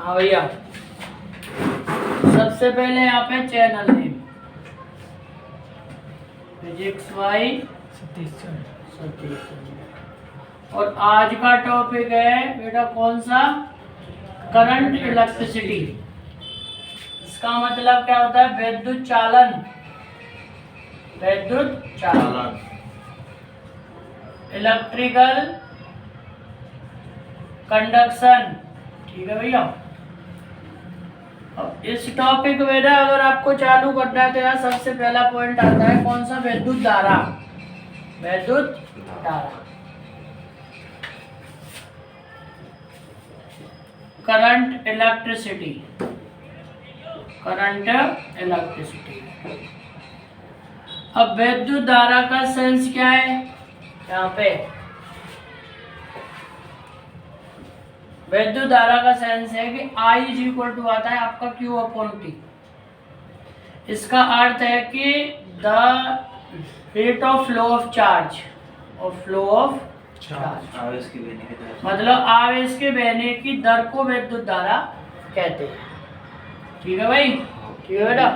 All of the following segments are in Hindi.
हाँ भैया, सबसे पहले यहाँ पे channel name physics Y Satish. और आज का टॉपिक है बेटा कौन सा? Current electricity. इसका मतलब क्या होता है? विद्युत चालन। विद्युत चालन, इलेक्ट्रिकल कंडक्शन। ठीक है भैया। अब इस टॉपिक में ना अगर आपको चालू करना है तो यहाँ सबसे पहला पॉइंट आता है कौन सा? विद्युत धारा। विद्युत धारा, करंट इलेक्ट्रिसिटी। Current electricity. अब विद्युत धारा का सेंस क्या है? यहाँ पे विद्युत धारा का सेंस है कि I इज इक्वल टू आता है आपका Q अपॉन T। इसका अर्थ है कि the rate of flow of charge, और फ्लो ऑफ चार्ज आवेश की बहने की दर, मतलब आवेश के बहने की दर को विद्युत धारा कहते हैं। ठीक है भाई? ठीक है बेटा।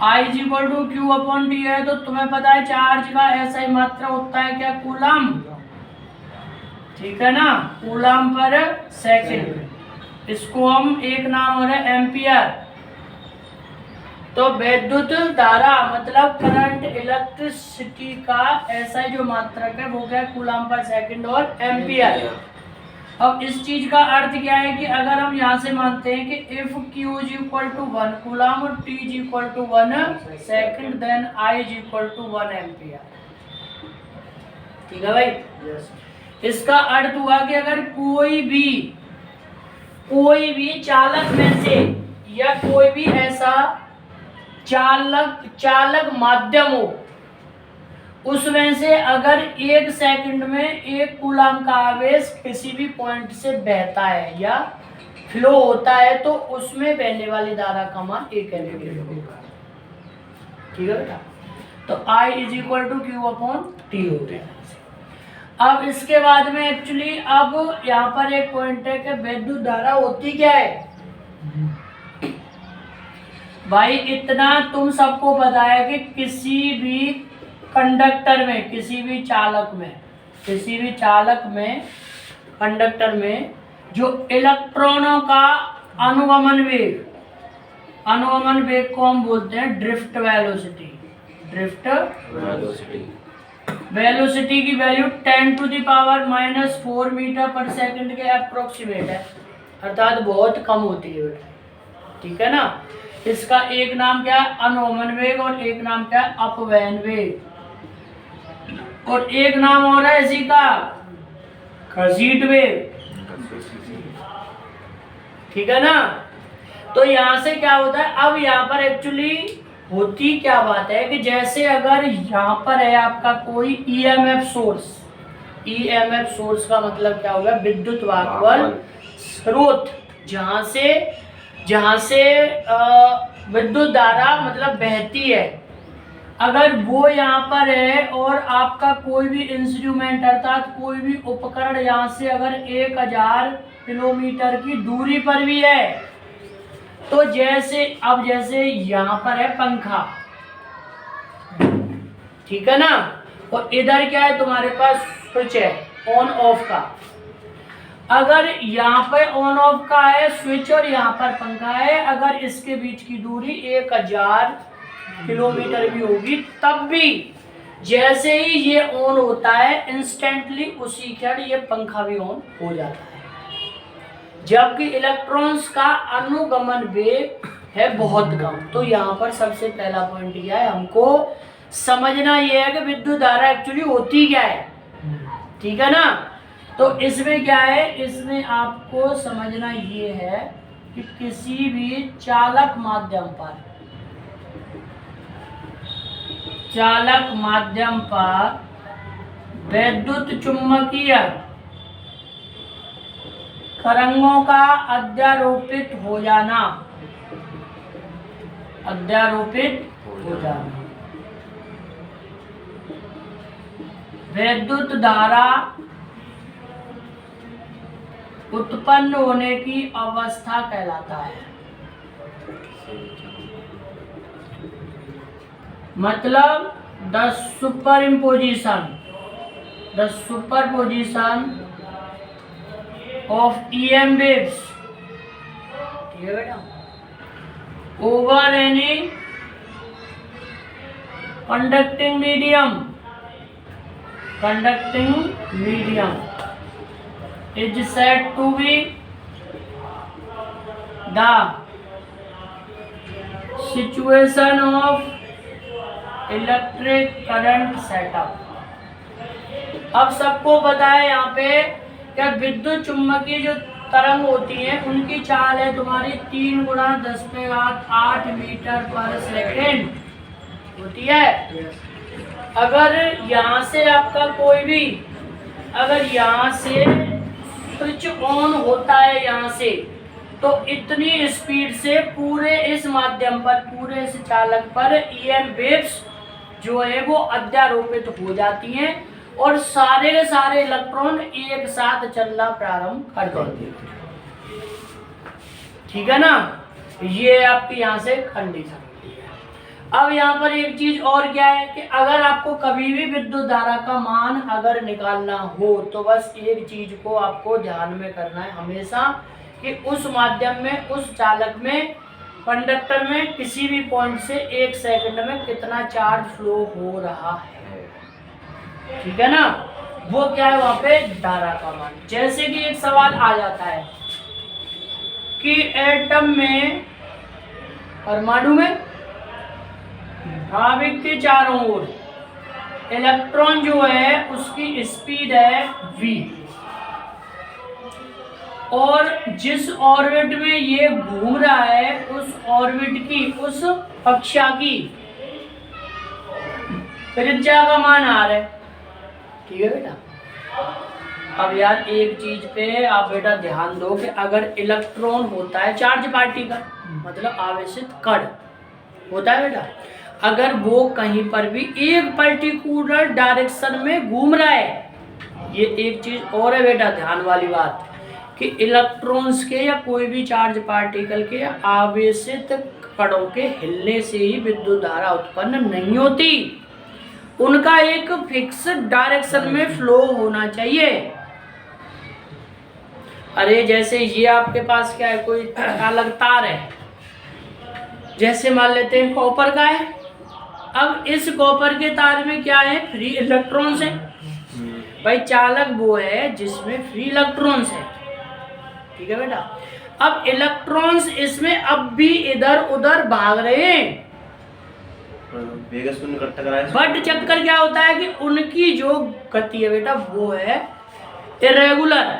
I is equal to Q upon T है तो तुम्हें पता है चार्ज का SI मात्रा होता है क्या? कूलम। ठीक है ना? Coulomb per second. इसको हम एक नाम हो रहा है एम्पियर। तो विद्युत धारा मतलब करंट इलेक्ट्रिसिटी का SI जो मात्रक है वो क्या है? कूलम पर सेकंड और एम्पियर। अब इस चीज का अर्थ क्या है कि अगर हम यहाँ से मानते हैं कि if Q is equal to 1 coulomb और T is equal to 1 second then I is equal to 1 ampere. ठीक है भाई? इसका अर्थ हुआ कि अगर कोई भी चालक में से या कोई भी ऐसा चालक माध्यम हो, उसमें से अगर एक सेकंड में एक कूलम का आवेश किसी भी पॉइंट से बहता है या फ्लो होता है तो उसमें बहने वाली धारा का मान 1 एम्पीयर होगा। ठीक है बेटा? तो I is equal to Q upon T हो गया। अब इसके बाद में एक्चुअली अब यहाँ पर एक पॉइंट है कि विद्युत धारा होती क्या है? भाई इतना तुम सबको पता है कि किसी भी कंडक्टर में, किसी भी चालक में कंडक्टर में जो इलेक्ट्रॉनों का अनुगमन वेग को हम बोलते हैं ड्रिफ्ट वेलोसिटी। ड्रिफ्ट वेलोसिटी की वैल्यू 10⁻⁻⁴ मीटर पर सेकंड के अप्रोक्सीमेट है, अर्थात बहुत कम होती है बेटा। ठीक है ना? इसका एक नाम क्या है? अनुगमन वेग, और एक नाम क्या है? अपवहन वेग, और एक नाम और है इसी का घसीट वेग। ठीक है ना? तो यहां से क्या होता है? अब यहाँ पर एक्चुअली होती क्या बात है कि जैसे अगर यहाँ पर है आपका कोई EMF सोर्स का मतलब क्या होगा? विद्युत वाहक स्रोत, जहां से विद्युत धारा मतलब बहती है। अगर वो यहाँ पर है और आपका कोई भी इंस्ट्रूमेंट अर्थात कोई भी उपकरण यहाँ से अगर 1000 किलोमीटर की दूरी पर भी है, तो जैसे यहाँ पर है पंखा, ठीक है ना? और इधर क्या है? तुम्हारे पास स्विच है ऑन ऑफ का। अगर यहाँ पे ऑन ऑफ का है स्विच और यहाँ पर पंखा है, अगर इसके बीच की दूरी 1000 किलोमीटर भी होगी, तब भी जैसे ही ये ऑन होता है इंस्टेंटली उसी क्षण ये पंखा भी ऑन हो जाता है। जबकि इलेक्ट्रॉन्स का अनुगमन वेग है बहुत कम। तो यहाँ पर सबसे पहला पॉइंट क्या है? हमको समझना ये है कि विद्युत धारा एक्चुअली होती क्या है। ठीक है ना? तो इसमें क्या है? इसमें आपको समझना ये है कि किसी भी चालक माध्यम पर विद्युत चुम्बकीय तरंगों का अध्यारोपित हो जाना। विद्युत धारा उत्पन्न होने की अवस्था कहलाता है। मतलब the superposition of EM waves, ठीक है बेटा, over any conducting medium is said to be the situation of electric current setup. अब सबको पता है यहाँ पे क्या विद्युत चुम्बकीय जो तरंग होती है उनकी चाल है तुम्हारी 3 × 10⁸ मीटर पर सेकेंड होती है। अगर यहाँ से आपका कोई भी, अगर यहाँ से स्विच ऑन होता है यहाँ से, तो इतनी स्पीड से पूरे इस माध्यम पर, पूरे इस चालक पर EM वेव्स जो है वो अध्यारोपित हो जाती हैं और सारे के सारे इलेक्ट्रॉन एक साथ चलना प्रारंभ कर देते हैं। ठीक है ना, ये आपकी यहाँ से कंडीशन होती है। अब यहाँ पर एक चीज और क्या है कि अगर आपको कभी भी विद्युत धारा का मान अगर निकालना हो तो बस एक चीज को आपको ध्यान में करना है हमेशा कि उस माध्यम में, उस चालक में, कंडक्टर में किसी भी पॉइंट से 1 सेकंड में कितना चार्ज फ्लो हो रहा है। ठीक है ना, वो क्या है वहां पे धारा का मान। जैसे कि एक सवाल आ जाता है कि एटम में, परमाणु में नाभिक के चारों ओर इलेक्ट्रॉन जो है उसकी स्पीड है v, और जिस ऑर्बिट में ये घूम रहा है उस ऑर्बिट की, उस कक्षा की त्रिज्या का मान r है। ठीक है बेटा। अब यार एक चीज पे आप बेटा ध्यान दो कि अगर इलेक्ट्रॉन होता है चार्ज पार्टिकल, मतलब आवेशित कण होता है बेटा, अगर वो कहीं पर भी एक पर्टिकुलर डायरेक्शन में घूम रहा है, ये एक चीज और है बेटा ध्यान वाली बात कि इलेक्ट्रॉन्स के या कोई भी चार्ज पार्टिकल के आवेशित कणों के हिलने से ही विद्युत धारा उत्पन्न नहीं होती, उनका एक फिक्स डायरेक्शन में फ्लो होना चाहिए। अरे जैसे ये आपके पास क्या है, कोई अलग तार है, जैसे मान लेते हैं कॉपर का है। अब इस कॉपर के तार में क्या है, फ्री इलेक्ट्रॉन्स है भाई, चालक वो है जिसमें फ्री इलेक्ट्रॉन्स है। ठीक है बेटा। अब इलेक्ट्रॉन्स इसमें अब भी इधर उधर भाग रहे हैं, बट चक्कर क्या होता है कि उनकी जो गति है बेटा वो है इरेगुलर,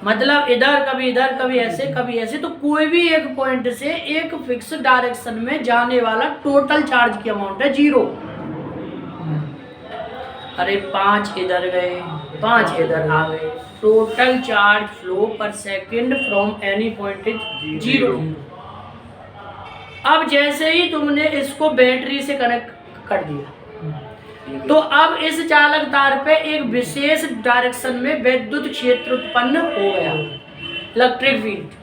मतलब इधर कभी इधर, कभी ऐसे कभी ऐसे। तो कोई भी एक पॉइंट से एक फिक्स डायरेक्शन में जाने वाला टोटल चार्ज की अमाउंट है 0। अरे 5 इधर गए, 5 इधर आ गए, टोटल चार्ज फ्लो पर second from any point is 0। अब जैसे ही तुमने इसको बैटरी से कनेक्ट कर दिया तो अब इस चालक तार पे एक विशेष डायरेक्शन में विद्युत क्षेत्र उत्पन्न हो गया, इलेक्ट्रिक फील्ड,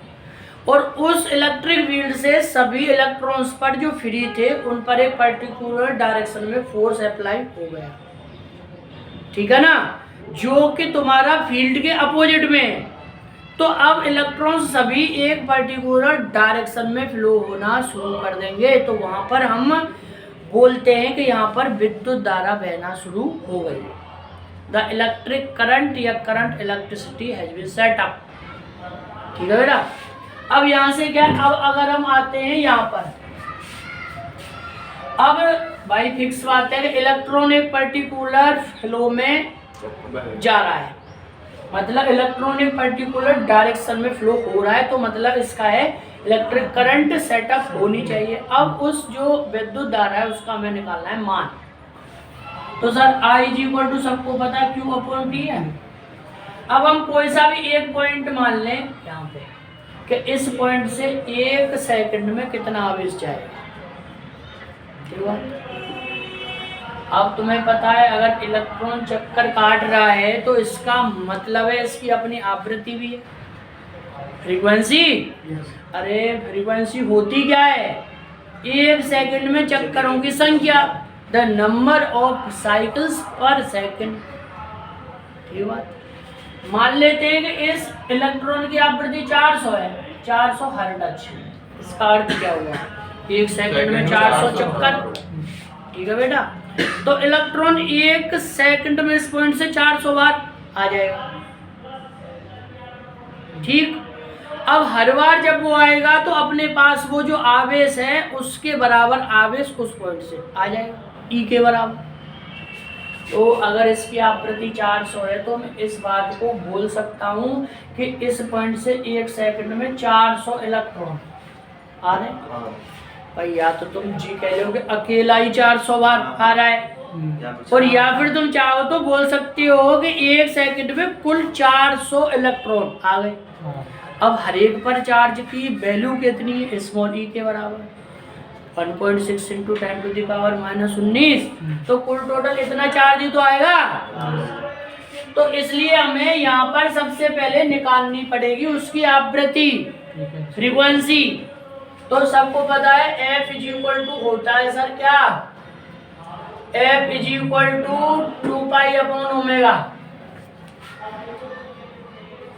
और उस इलेक्ट्रिक फील्ड से सभी इलेक्ट्रॉन्स पर जो फ्री थे उन पर एक पर्टिकुलर डायरेक्शन में फोर्स अप्लाई हो गया। ठीक है ना, जो कि तुम्हारा फील्ड के अपोजिट में है। तो अब इलेक्ट्रॉन्स सभी एक पर्टिकुलर डायरेक्शन में फ्लो होना शुरू कर देंगे, तो वहां पर हम बोलते हैं कि यहाँ पर विद्युत धारा बहना शुरू हो गई। द इलेक्ट्रिक करंट या current electricity has been set up. ठीक है बेटा। अब यहाँ से क्या, अब अगर हम आते हैं यहाँ पर, अब भाई फिक्स बात है कि इलेक्ट्रॉन एक पर्टिकुलर फ्लो में जा रहा है, मतलब इलेक्ट्रॉन एक पर्टिकुलर डायरेक्शन में फ्लो हो रहा है, तो मतलब इसका है इलेक्ट्रिक करंट सेटअप होनी चाहिए। अब उस जो विद्युत धारा है उसका हमें निकालना है मान। तो सर I = सबको पता है Q/T है। अब हम कोई सा भी एक पॉइंट मान लें यहाँ पे कि इस पॉइंट से 1 सेकंड में कितना आवेश जाएगा। ठीक है। अब तुम्हें पता है अगर इलेक्ट्रॉन चक्कर काट रहा है तो इसका मतलब है इसकी अपनी आवृत्ति भी है। फ्रीक्वेंसी। अरे फ्रीक्वेंसी होती क्या है? एक सेकंड में चक्करों की संख्या, द नंबर ऑफ साइकिल्स पर सेकंड। ठीक बात। मान लेते हैं कि इस इलेक्ट्रॉन की आवृत्ति 400 है, 400 हर्ट्ज। इसका अर्थ क्या हुआ? एक सेकंड में 400 चक्कर। ठीक है बेटा। तो इलेक्ट्रॉन एक सेकंड में इस पॉइंट से 400 बार आ जाएगा। ठीक। अब हर बार जब वो आएगा तो अपने पास वो जो आवेश है उसके बराबर आवेश उस पॉइंट से आ जाएगा, ई के बराबर। तो अगर इसकी आवृत्ति 400 है तो मैं इस बात को बोल सकता हूं कि इस पॉइंट से एक सेकंड में 400 इलेक्ट्रॉन आ रहे हैं। भाई या तो तुम जी कह लोगे अकेला ही 400 बार आ रहा है, और या फिर तुम चाहो तो बोल सकते हो कि एक सेकंड में कुल 400 इलेक्ट्रॉन आ गए। अब हर एक पर चार्ज की वैल्यू कितनी है? स्मॉल ई के बराबर 1.6 इंटू 10⁻⁻19। तो कुल टोटल इतना चार्ज ही तो आएगा। तो इसलिए हमें यहाँ पर सबसे पहले निकालनी पड़ेगी उसकी आवृत्ति, फ्रीक्वेंसी। तो सबको पता है F इज इक्वल टू होता है सर क्या? F इज इक्वल टू 2π/ओमेगा।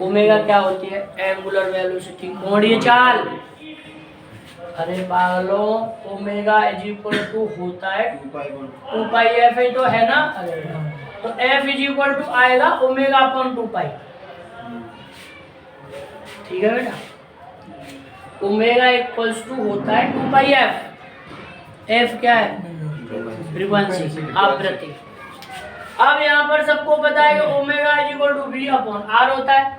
ओमेगा क्या होती है? एंगुलर वेलोसिटी, कोणीय चाल। अरे पागलों, ओमेगा इज इक्वल टू होता है 2π/f तो है ना। तो F इज इक्वल टू आएगा ω/2π। ठीक है बेटा। ओमेगा इक्वल्स टू होता है 2πf। F क्या है? फ्रीक्वेंसी, आवृत्ति। अब यहाँ पर सबको पता है कि omega is equal to V/R होता है।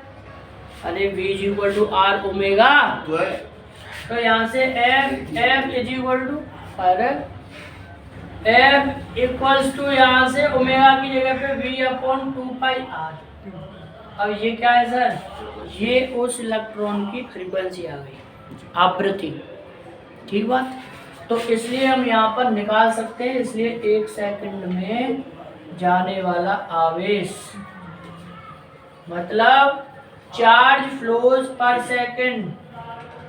अरे V is equal to R omega, तो यहाँ से F is equal to F equals to यहाँ से ओमेगा की जगह पे V/2πR। अब ये क्या है सर? ये उस इलेक्ट्रॉन की फ्रीक्वेंसी आ गई, आवृत्ति। ठीक बात। तो इसलिए हम यहाँ पर निकाल सकते हैं। इसलिए एक सेकंड में जाने वाला आवेश मतलब चार्ज फ्लोज पर सेकंड,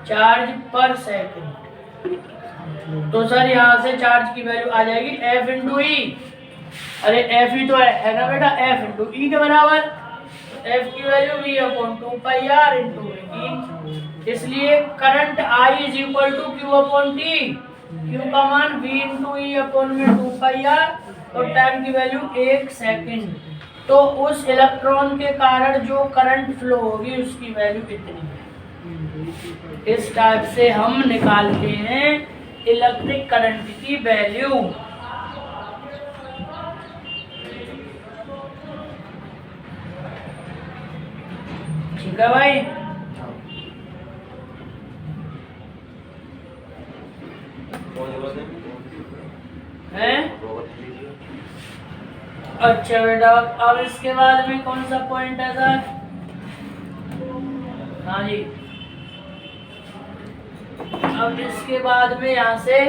चार्ज पर सेकंड। तो सर यहाँ से चार्ज की वैल्यू आ जाएगी F इंटू ई। अरे F ही तो है ना बेटा, F इंटू ई के बराबर। F की वैल्यू V/2πR इंटू ई। इसलिए current I is equal to Q/T। Q का मान V इंटू E/2πR। तो टाइम की वैल्यू 1 सेकंड। तो उस इलेक्ट्रॉन के कारण जो करंट फ्लो होगी उसकी वैल्यू कितनी है? इस टाइप से हम निकालते हैं इलेक्ट्रिक करंट की वैल्यू। ठीक है भाई। हैं? अच्छा बेटा, अब इसके बाद में कौन सा पॉइंट है सर? हाँ जी। अब इसके बाद में यहाँ से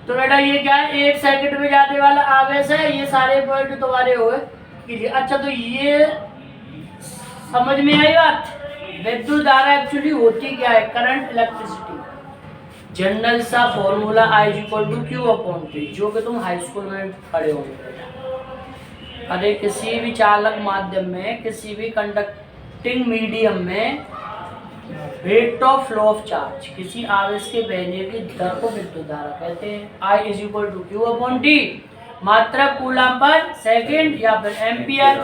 तो बेटा ये क्या है? एक सेकंड में जाने वाला आवेश है। ये सारे पॉइंट तुम्हारे हुए। अच्छा, तो ये समझ में आई बात? विद्युत धारा एक्चुअली होती क्या है? Current, electricity. जनरल सा formula I is equal to Q/T, जो कि तुम हाई स्कूल में पढ़े होंगे। अरे किसी भी चालक माध्यम में, किसी भी कंडक्टिंग मीडियम में rate of flow of charge, किसी आवेश के बहने की दर को विद्युत धारा कहते हैं। I is equal to Q/T, मात्रा कूलम पर सेकंड या फिर एम्पियर।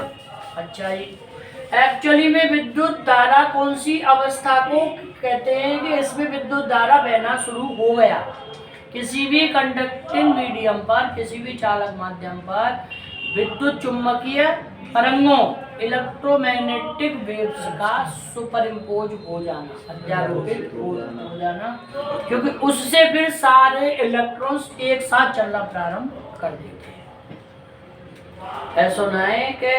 अच्छा जी, एक्चुअली में विद्युत धारा कौन सी अवस्था को कहते हैं कि इसमें विद्युत धारा बहना शुरू हो गया? किसी भी कंडक्टिंग मीडियम पर, किसी भी चालक माध्यम पर विद्युत चुम्बकीय तरंगों, इलेक्ट्रोमैग्नेटिक वेव्स का सुपर इम्पोज हो जाना, अध्यारोपित हो जाना, क्योंकि उससे फिर सारे इलेक्ट्रॉन्स एक साथ चलना प्रारंभ कर देते हैं। ऐसा ना है कि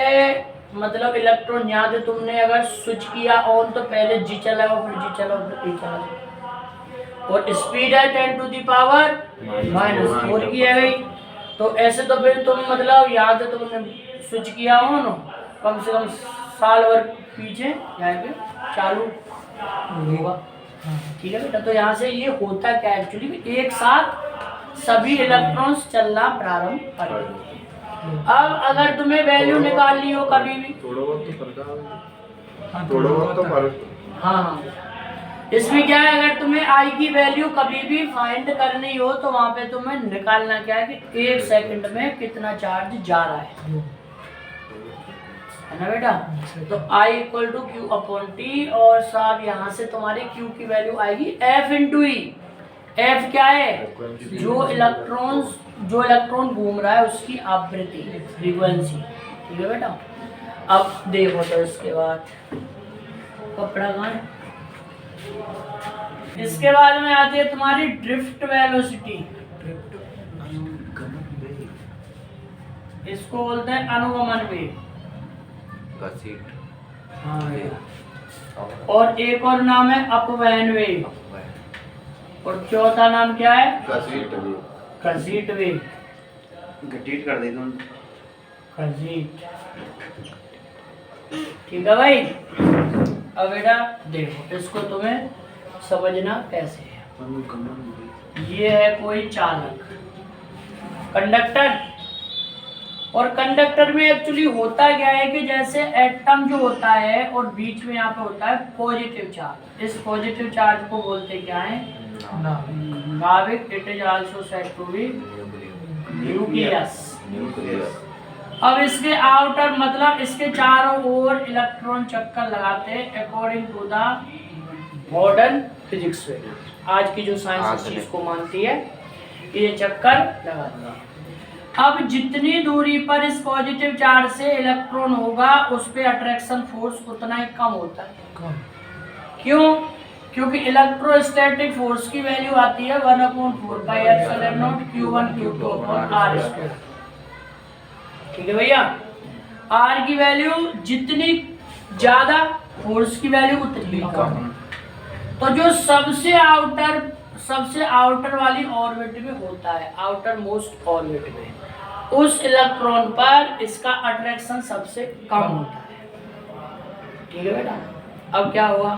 मतलब इलेक्ट्रॉन यहाँ से तुमने अगर स्विच किया ऑन तो पहले जी चलाओ, फिर जी चलाओ, फिर ई चलाओ, और स्पीड है 10⁻⁻⁴ की है गई। तो ऐसे तो फिर तुम मतलब यहाँ से तुमने स्विच किया ऑन, कम से कम साल भर पीछे जाएंगे चालू होगा। ठीक है बेटा, तो यहाँ से ये होता क्या है एक्चुअली, एक साथ सभी इलेक्ट्रॉन्स चलना प्रारंभ कर देते हैं। अब अगर तुम्हें वैल्यू निकालनी हो कभी भी, हाँ, इसमें क्या है, अगर तुम्हें आई की वैल्यू कभी भी फाइंड करनी हो तो वहां पे तुम्हें निकालना क्या है कि 1 सेकंड में कितना चार्ज जा रहा है ना बेटा। तो I equal to Q upon T, और साहब यहाँ से तुम्हारी Q की वैल्यू आएगी F इंटू ई। F क्या है, जो इलेक्ट्रॉन घूम रहा है उसकी आवृत्ति, फ्रीक्वेंसी। ठीक है बेटा। अब देखो तो इसके बाद कपड़ा कहाँ है, इसके बाद में आती है तुम्हारी ड्रिफ्ट वेलोसिटी। इसको बोलते हैं अनुगमन वेग। और एक और नाम है अपवहन वेग, और चौथा नाम क्या है, घसीट वेग। घसीट कर दे तुम, घसीट। ठीक है भाई। अब बेटा देखो, इसको तुम्हें समझना कैसे है। ये है कोई चालक, कंडक्टर, और कंडक्टर में एक्चुअली होता क्या है कि जैसे एटम जो होता है और बीच में यहाँ पे होता है पॉजिटिव चार्ज। इस पॉजिटिव चार्ज को बोलते क्या है, नाभिक। It is also said to be nucleus. अब इसके आउटर मतलब इसके चारों ओर इलेक्ट्रॉन चक्कर लगाते हैं according to the modern physics. आज की जो साइंस इस चीज को मानती है, ये चक्कर लगाते हैं। अब जितनी दूरी पर इस पॉजिटिव चार्ज से इलेक्ट्रॉन होगा उस पे अट्रैक्शन फोर्स उतना ही कम होता है। क्यों? क्योंकि इलेक्ट्रोस्टैटिक फोर्स की वैल्यू आती है 1/4 pi epsilon not Q1 Q2 upon r²। ठीक है भैया। r की वैल्यू जितनी ज्यादा, फोर्स की वैल्यू उतनी कम। तो जो सबसे आउटर वाली ऑर्बिट में होता है, आउटर मोस्ट ऑर्बिट में, उस इलेक्ट्रॉन पर इसका अट्रैक्शन सबसे कम होता है। ठीक है बेटा। अब क्या हुआ,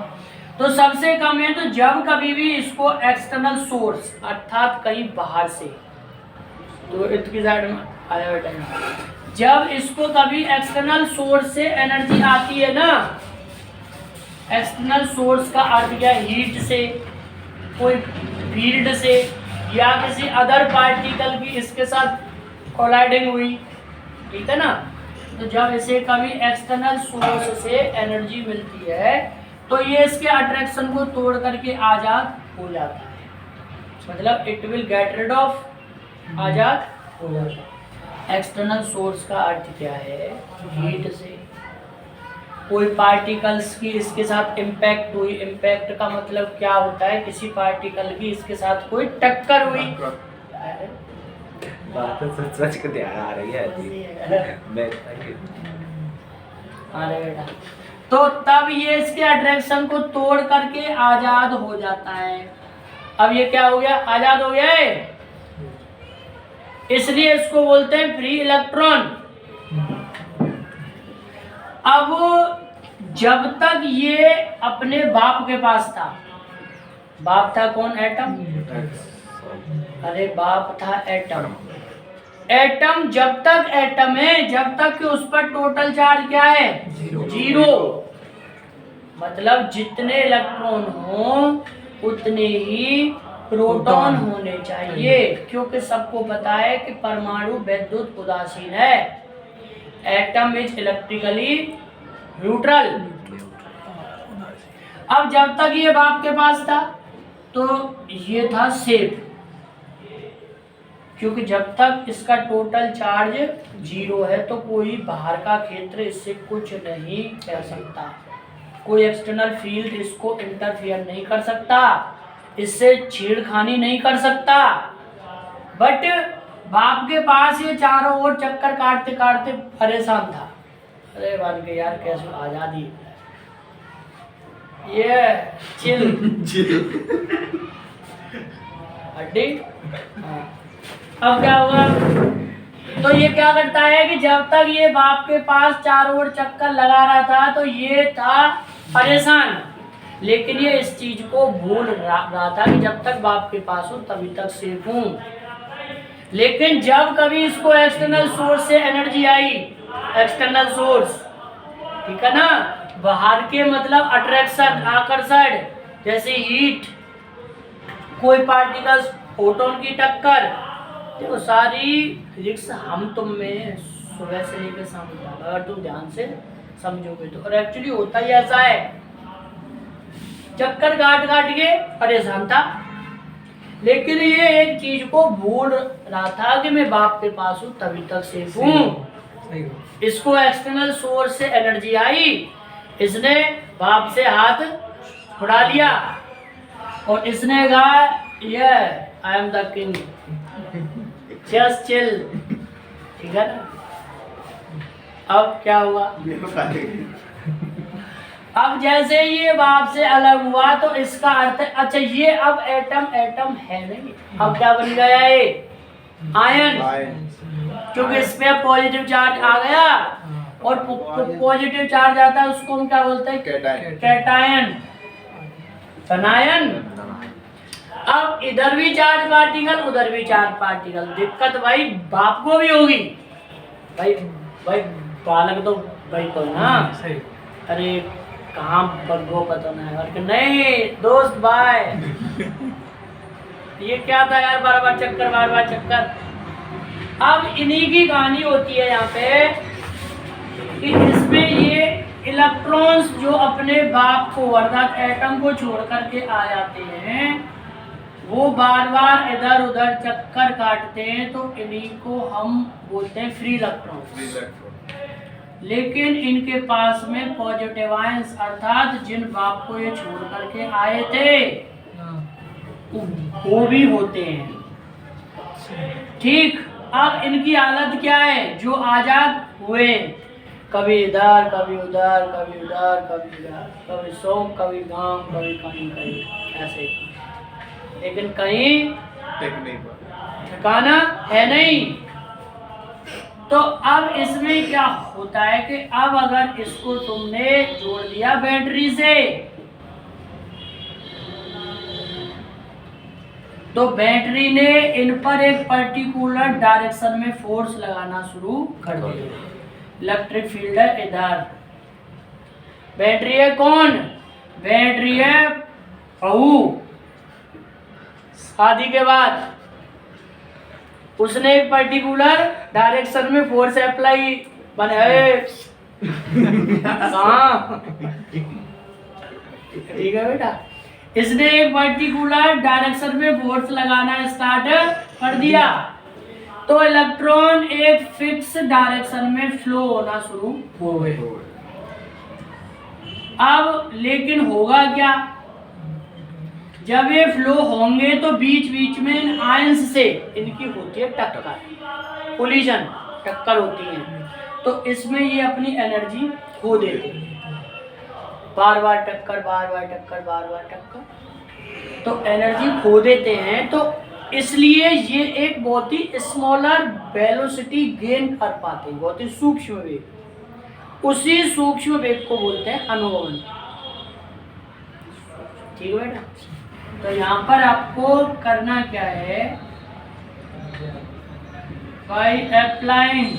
तो सबसे कम है, तो जब कभी भी इसको एक्सटर्नल सोर्स अर्थात कहीं बाहर से, तो इसकी साइड में आया बेटा, जब इसको कभी एक्सटर्नल सोर्स से एनर्जी आती है ना, एक्सटर्नल सोर्स का अर्थ क्या, हीट से, कोई फील्ड से, या किसी अदर पार्टिकल की इसके साथ कोलाइडिंग हुई, ठीक है ना। तो जब इसे कभी एक्सटर्नल सोर्स से एनर्जी मिलती है तो ये इसके अट्रैक्शन को तोड़ करके आजाद हो जाता है, मतलब it will get rid of, आजाद हो जाता है। एक्सटर्नल सोर्स का अर्थ क्या है, हीट से, कोई पार्टिकल्स की इसके साथ इम्पैक्ट हुई। इम्पैक्ट का मतलब क्या होता है, किसी पार्टिकल की इसके साथ कोई टक्कर हुई। बात तो सच के ध्यान आ रही है अरे बेटा, तो तब ये इसके अट्रैक्शन को तोड़ करके आजाद हो जाता है। अब ये क्या हो गया, आजाद हो गया है, इसलिए इसको बोलते हैं फ्री इलेक्ट्रॉन। अब जब तक ये अपने बाप के पास था, बाप था कौन, एटम। अरे बाप था एटम। एटम जब तक एटम है, जब तक कि उस पर टोटल चार्ज क्या है, 0। मतलब जितने इलेक्ट्रॉन हो उतने ही प्रोटॉन होने चाहिए, क्योंकि सबको पता है कि परमाणु विद्युत उदासीन है। Atom is electrically neutral. अब जब तक ये बाप के पास था तो ये था सेफ, क्योंकि जब तक इसका टोटल चार्ज 0 है तो कोई बाहर का क्षेत्र इससे कुछ नहीं कर सकता, कोई एक्सटर्नल फील्ड इसको इंटरफियर नहीं कर सकता, इससे छेड़खानी नहीं कर सकता। बट बाप के पास ये चारों ओर चक्कर काटते काटते परेशान था। अरे मान के यार कैसे आजादी, ये चिल हड्डी। अब क्या हुआ, तो ये क्या करता है कि जब तक ये बाप के पास चारों ओर चक्कर लगा रहा था तो ये था परेशान। लेकिन ये इस चीज को भूल रहा था कि जब तक बाप के पास हूँ तभी तक सेफ हूँ। लेकिन जब कभी इसको एक्सटर्नल सोर्स से एनर्जी आई, एक्सटर्नल सोर्स, ठीक है ना, बाहर के मतलब अट्रैक्शन, आकर्षण, जैसे हीट, कोई पार्टिकल्स, फोटोन की टक्कर, तो सारी फिजिक्स हम तुम में सुबह से लेकर शाम तक अगर तुम ध्यान से समझोगे तो। और एक्चुअली होता ही ऐसा है, चक्कर काट काट के परेशान था, लेकिन ये एक चीज को भूल रहा था कि मैं बाप के पास हूँ तभी तक सेफ हूँ। इसको एक्सटर्नल सोर्स से एनर्जी आई, इसने बाप से हाथ छुड़ा लिया और इसने कहा ये I am the king, just chill, ठीक है ना। अब क्या हुआ, अब जैसे ये बाप से अलग हुआ तो इसका अर्थ है, अच्छा ये अब एटम एटम है नहीं, अब क्या बन गया ये आयन, क्योंकि इस पे पॉजिटिव चार्ज आ गया और पॉजिटिव चार्ज आता है उसको हम क्या बोलते हैं, कैटायन, धनायन। अब इधर भी चार्ज पार्टिकल, उधर भी चार्ज पार्टिकल, दिक्कत भाई बाप को भी होगी, भाई भाई बालक तो भाई को ना, अरे कहाँ बग्गो पता नहीं, नहीं दोस्त भाई ये क्या था यार, बार बार चक्कर, बार बार चक्कर। अब इन्हीं की कहानी होती है यहाँ पे कि इसमें ये इलेक्ट्रॉन्स जो अपने बाप को अर्थात एटम को छोड़ करके आ जाते हैं, वो बार बार इधर उधर चक्कर काटते हैं, तो इन्हीं को हम बोलते हैं फ्री इलेक्ट्रॉन्स। लेकिन इनके पास में पॉजिटिव आयंस अर्थात जिन बाप को ये छोड़ करके आए थे वो भी होते हैं। ठीक, अब इनकी हालत क्या है, जो आजाद हुए, कभी इधर कभी उधर, कभी उधर कभी उधर, कभी शौक कभी गांव, कभी कहीं कहीं ऐसे, लेकिन कहीं ठिकाना है नहीं। तो अब इसमें क्या होता है कि अब अगर इसको तुमने जोड़ दिया बैटरी से, तो बैटरी ने इन पर एक पर्टिकुलर डायरेक्शन में फोर्स लगाना शुरू कर दिया। इलेक्ट्रिक फील्ड है इधर, बैटरी है कौन, बैटरी है बहू, शादी के बाद उसने एक पर्टिकुलर डायरेक्शन में फोर्स अप्लाई बनाए, कहाँ, ठीक है बेटा, इसने एक पर्टिकुलर डायरेक्शन में फोर्स लगाना स्टार्ट कर दिया, तो इलेक्ट्रॉन एक फिक्स डायरेक्शन में फ्लो होना शुरू हो गए। अब लेकिन होगा क्या, जब ये फ्लो होंगे तो बीच बीच में इन आयंस से इनकी होती है टक्कर, कोलिजन, टक्कर होती है, तो इसमें ये अपनी एनर्जी खो देते हैं, बार बार टक्कर, बार बार टक्कर, बार बार टक्कर, तो एनर्जी खो देते हैं। तो इसलिए ये एक बहुत ही स्मॉलर वेलोसिटी गेन कर पाते हैं, बहुत ही सूक्ष्म वेग, उसी सूक्ष्म वेग को बोलते हैं अनुवमन। ठीक है बेटा, तो यहाँ पर आपको करना क्या है, by applying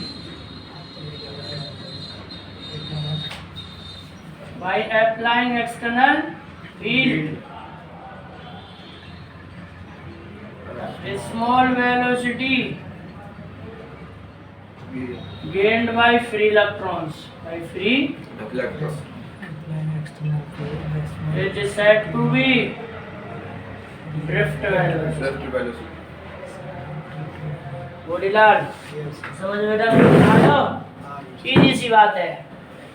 external field, small velocity gained by free electrons, it is said to be drift velocity। गोलीलाल समझ में आ जाओ, इजी सी बात है।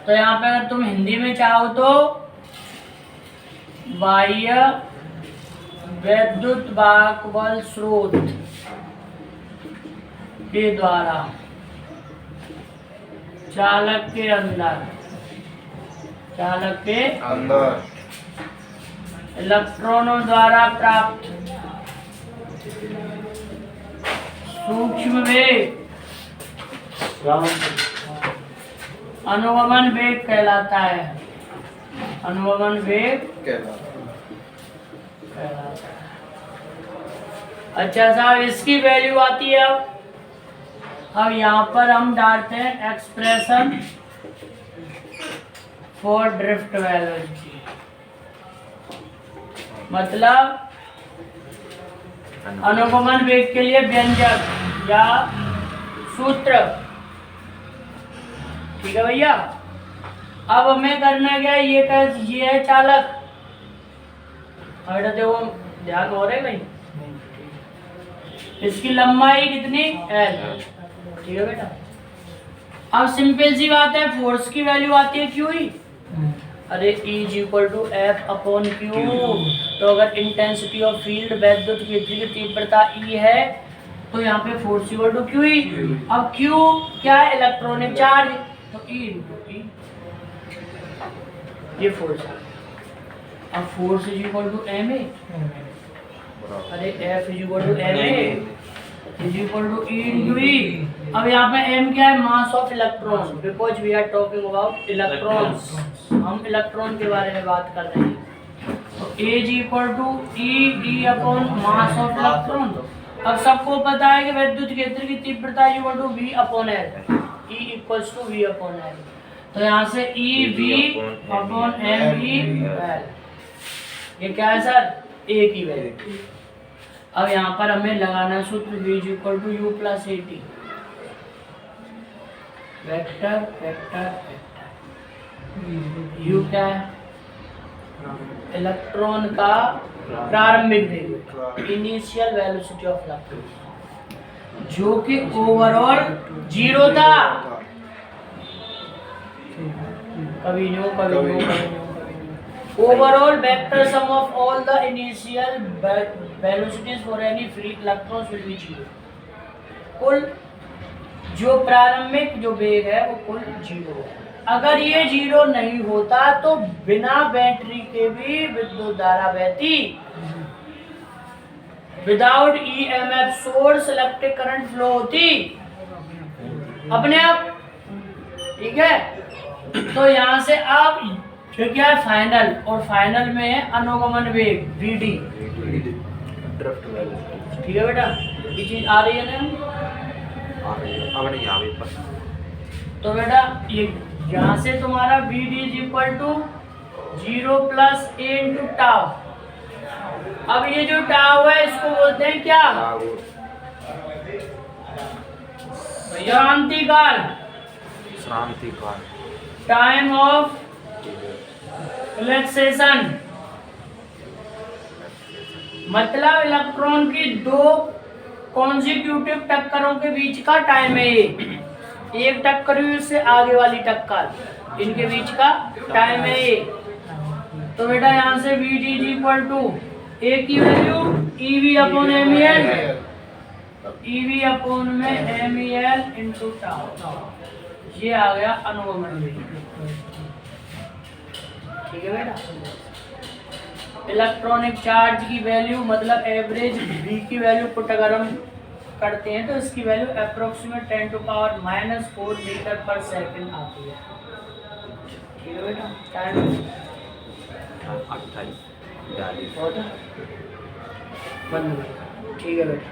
तो यहाँ पे अगर तुम हिंदी में चाहो तो बाह्य विद्युत वाहक बल स्रोत के द्वारा चालक के अंदर इलेक्ट्रॉनों द्वारा प्राप्त सूक्ष्म वेग अनुगमन वेग कहलाता है। अनुगमन वेग कहलाता है। अच्छा साहब, इसकी वैल्यू आती है अब यहाँ पर हम डालते हैं एक्सप्रेशन फॉर ड्रिफ्ट वेलोसिटी, मतलब अनुगमन वेग के लिए व्यंजक या सूत्र। ठीक है भैया। अब हमें करना क्या है, ये है चालक। देखो ध्यान हो रहे भाई, इसकी लंबाई कितनी L। ठीक है बेटा। अब सिंपल सी बात है, फोर्स की वैल्यू आती है क्यू ही। अरे E = F/Q। तो अगर इंटेंसिटी ऑफ फील्ड वैद्युत क्षेत्र की तीव्रता E है तो यहाँ पे फोर्स = Q ही। अब Q क्या है, इलेक्ट्रॉनिक चार्ज, तो E × E, ये फोर्स है। अब फोर्स = ma। अरे F = ma = E × E। अब यहाँ पे m क्या है, mass of electron, because we are talking about electrons, हम इलेक्ट्रॉन के बारे में बात कर रहे हैं। तो A = E mass of electron. अब सबको पता है कि विद्युत क्षेत्र की तीव्रता = V/L, E = V/L। तो यहाँ से EV/mE L, ये क्या है सर, A की वैल्यू। अब यहाँ पर हमें लगाना सूत्र V = U + AT, vector vector vector. U क्या है, इलेक्ट्रॉन का प्रारंभिक वेग, इनिशियल वेलोसिटी ऑफ इलेक्ट्रॉन, जो कि ओवरऑल 0 था। कभी नो कभी नो कभी no. Overall vector sum of all the initial velocities for any free electrons will be 0। कुल जो प्रारंभिक जो वेग है वो कुल 0 है। अगर ये 0 नहीं होता तो बिना बैटरी के भी विद्युत धारा बहती, without EMF source electric current flow होती अपने आप। ठीक है। तो यहाँ से आप जो क्या है फाइनल, और फाइनल में है अनुगमन वेग VD। Drift velocity. ठीक है बेटा, ये चीज आ रही है ना। अब नहीं आ रही पर। तो बेटा ये यहाँ से तुम्हारा VD = 0 + A × टाउ। अब ये जो टाउ है इसको बोलते हैं क्या, क्रांतिकाल, श्रांति काल, टाइम ऑफ रिलैक्सेशन। मतलब इलेक्ट्रॉन की 2 कॉन्जिक्यूटिव टक्करों के बीच का टाइम है। एक टक्कर हुई उससे आगे वाली टक्कर, इनके बीच का टाइम है ये। तो बेटा यहाँ से VD = A की वैल्यू EV/MEL, EV/MEL × टाउ। ये आ गया अनुगमन वेग। ठीक है बेटा। इलेक्ट्रॉनिक चार्ज की वैल्यू मतलब एवरेज V की वैल्यू पुट अगर हम करते हैं तो इसकी वैल्यू अप्रोक्सीमेट 10⁻⁻⁴ मीटर/सेकंड आती है। ठीक है बेटा। टाइम 28 42। ठीक है बेटा।